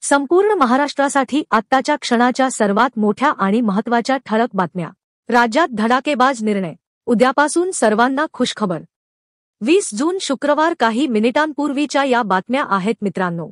संपूर्ण महाराष्ट्रासाठी आत्ताच्या क्षणाच्या सर्वात मोठ्या आणि महत्त्वाच्या ठळक बातम्या। राज्यात धडाकेबाज निर्णय, उद्यापासून सर्वांना खुशखबर। 20 जून शुक्रवार काही मिनिटांपूर्वीच्या या बातम्या आहेत मित्रांनो।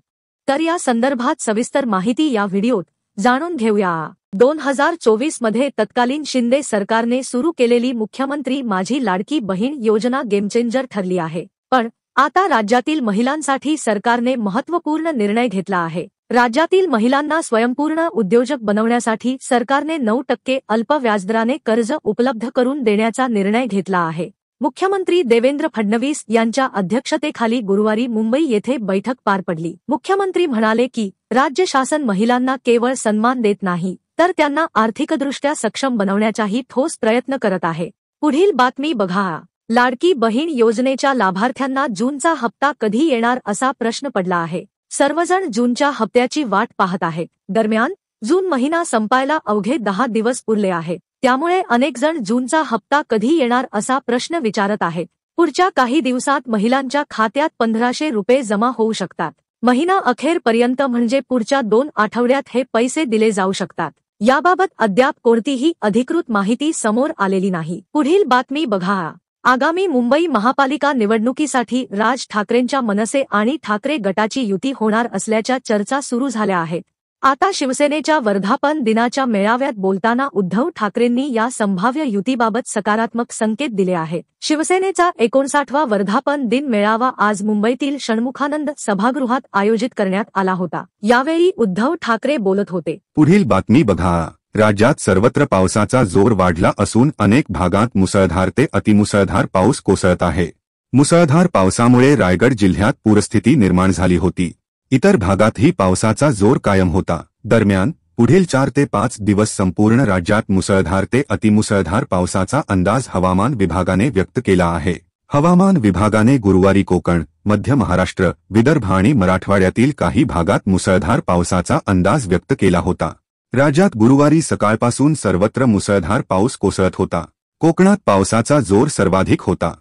तर या संदर्भात सविस्तर माहिती या व्हिडिओत जाणून घेऊया। 2024 मध्ये तत्कालीन शिंदे सरकारने सुरू केलेली मुख्यमंत्री माझी लाडकी बहीण योजना गेमचेंजर ठरली आहे। पण आता राज्यातील महिलांसाठी सरकारने महत्त्वपूर्ण निर्णय घेतला आहे। राज्यातील महिलांना स्वयंपूर्ण उद्योजक बनवण्यासाठी सरकारने 9% अल्प व्याजदराने कर्ज उपलब्ध करून देण्याचा निर्णय घेतला आहे। मुख्यमंत्री देवेंद्र फडणवीस यांच्या अध्यक्षतेखाली गुरुवारी मुंबई येथे बैठक पार पडली। मुख्यमंत्री म्हणाले की राज्य शासन महिलांना केवळ सन्मान देत नाही, तर त्यांना आर्थिकदृष्ट्या सक्षम बनवण्याचाही ठोस प्रयत्न करत आहे। पुढील बातमी बघा। लाडकी बहीण योजनेच्या लाभार्थ्यांना जूनचा हप्ता कधी येणार असा प्रश्न पडला आहे। सर्वजण जूनच्या हप्त्याची वाट पाहत आहेत। दरम्यान जून महिना संपायला अवघे 10 दिवस उरले आहेत। त्यामुळे अनेक जण जूनचा हप्ता कधी येणार असा प्रश्न विचारत आहेत। पुढच्या काही दिवसात महिलांच्या खात्यात 1500 रुपये जमा होऊ शकतात। महिना अखेरपर्यंत म्हणजे पुढच्या 2 आठवड्यात हे पैसे दिले जाऊ शकतात। याबाबत अद्याप कोणतीही अधिकृत माहिती समोर आलेली नाही। पुढील बातमी बघा। आगामी मुंबई महापालिका निवडणुकीसाठी राज ठाकरेंच्या मनसे आणि ठाकरे गटाची युती होणार असल्याच्या चर्चा सुरू झाल्या आहेत। आता शिवसेनेच्या वर्धापन दिनाच्या मेळाव्यात बोलताना उद्धव ठाकरेंनी या संभाव्य युतीबाबत सकारात्मक संकेत दिले आहेत। शिवसेनेचा 59वा वर्धापन दिन मेळावा आज मुंबईतील षण्मुखानंद सभागृहात आयोजित करण्यात आला होता। यावेळी उद्धव ठाकरे बोलत होते। पुढील बातमी बघा। राज्यात सर्वत्र पावसाचा जोर वाढला असून अनेक भागात मुसळधार ते अतिमुसळधार पाऊस कोसळत आहे। मुसळधार पावसामुळे रायगड जिल्ह्यात पूरस्थिती निर्माण झाली होती। इतर भागातही पावसाचा जोर कायम होता। दरम्यान पुढील 4 ते 5 दिवस संपूर्ण राज्यात मुसळधार ते अतिमुसळधार पावसाचा अंदाज हवामान विभागाने व्यक्त केला आहे। हवामान विभागाने गुरुवारी कोकण, मध्य महाराष्ट्र, विदर्भ आणि मराठवाड्यातील काही भागात मुसळधार पावसाचा अंदाज व्यक्त केला होता। राज्यात गुरुवारी सकाळपासून सर्वत्र मुसळधार पाऊस कोसळत होता। कोकणात पावसाचा जोर सर्वाधिक होता।